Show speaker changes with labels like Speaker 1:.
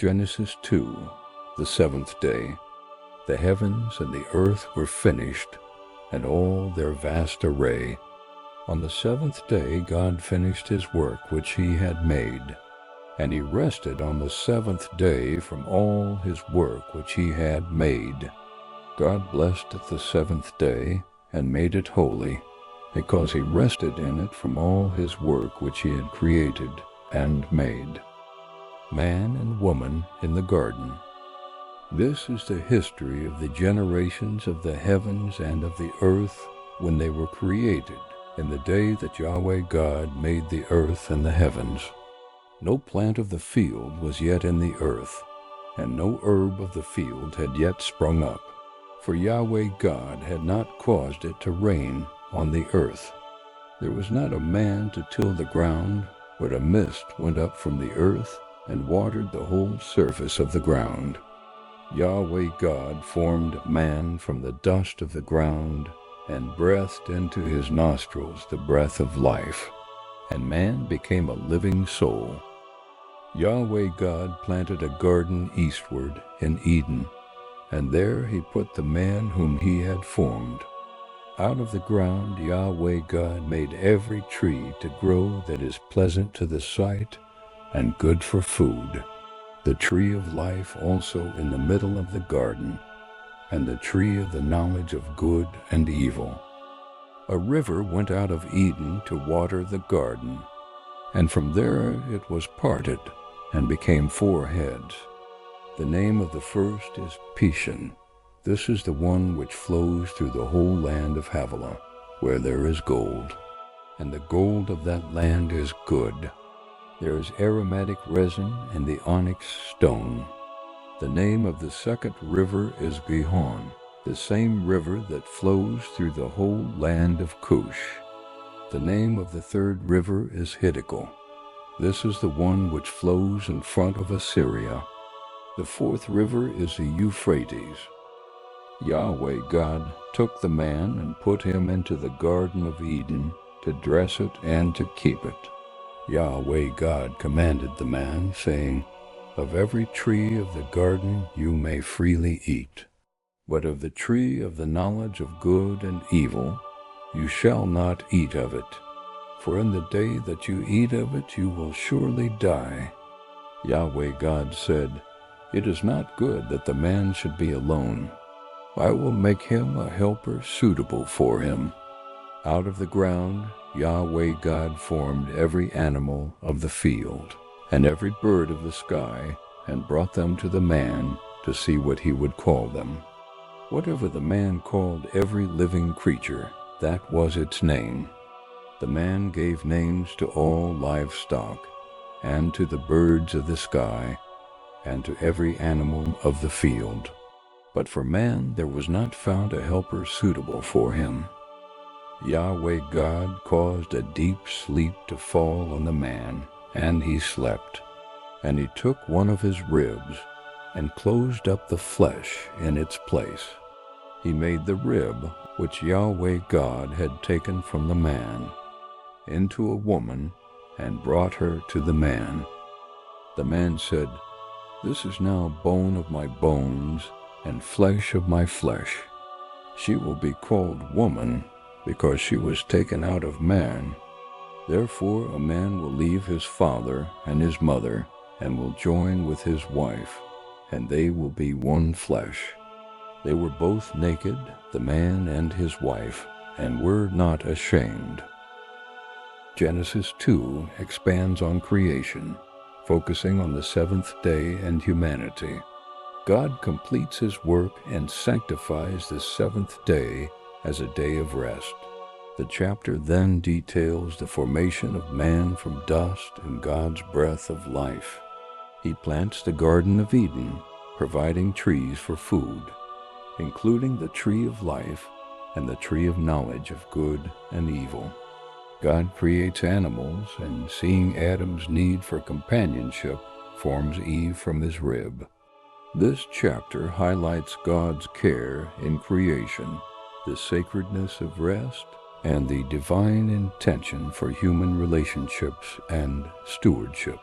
Speaker 1: Genesis 2, the seventh day. The heavens and the earth were finished, and all their vast array. On the seventh day God finished his work which he had made, and he rested on the seventh day from all his work which he had made. God blessed the seventh day, and made it holy, because he rested in it from all his work which he had created and made. Man and woman in the garden. This is the history of the generations of the heavens and of the earth when they were created, in the day that Yahweh God made the earth and the heavens. No plant of the field was yet in the earth, and no herb of the field had yet sprung up, for Yahweh God had not caused it to rain on the earth. There was not a man to till the ground, but a mist went up from the earth and watered the whole surface of the ground. Yahweh God formed man from the dust of the ground, and breathed into his nostrils the breath of life, and man became a living soul. Yahweh God planted a garden eastward in Eden, and there he put the man whom he had formed. Out of the ground Yahweh God made every tree to grow that is pleasant to the sight and good for food, the tree of life also in the middle of the garden, and the tree of the knowledge of good and evil. A river went out of Eden to water the garden, and from there it was parted and became 4 heads. The name of the first is Pishon. This is the one which flows through the whole land of Havilah, where there is gold, and the gold of that land is good. There is aromatic resin and the onyx stone. The name of the second river is Gihon, the same river that flows through the whole land of Cush. The name of the third river is Hiddekel. This is the one which flows in front of Assyria. The fourth river is the Euphrates. Yahweh God took the man and put him into the Garden of Eden to dress it and to keep it. Yahweh God commanded the man, saying, "Of every tree of the garden you may freely eat, but of the tree of the knowledge of good and evil you shall not eat of it, for in the day that you eat of it you will surely die." Yahweh God said, "It is not good that the man should be alone. I will make him a helper suitable for him." Out of the ground Yahweh God formed every animal of the field and every bird of the sky, and brought them to the man to see what he would call them. Whatever the man called every living creature, that was its name. The man gave names to all livestock, and to the birds of the sky, and to every animal of the field. But for man there was not found a helper suitable for him. Yahweh God caused a deep sleep to fall on the man, and he slept. And he took one of his ribs, and closed up the flesh in its place. He made the rib, which Yahweh God had taken from the man, into a woman, and brought her to the man. The man said, "This is now bone of my bones, and flesh of my flesh. She will be called woman, because she was taken out of man. Therefore a man will leave his father and his mother, and will join with his wife, and they will be one flesh." They were both naked, the man and his wife, and were not ashamed. Genesis 2 expands on creation, focusing on the seventh day and humanity. God completes his work and sanctifies the seventh day as a day of rest. The chapter then details the formation of man from dust and God's breath of life. He plants the Garden of Eden, providing trees for food, including the tree of life and the tree of knowledge of good and evil. God creates animals, and seeing Adam's need for companionship, forms Eve from his rib. This chapter highlights God's care in creation, the sacredness of rest, and the divine intention for human relationships and stewardship.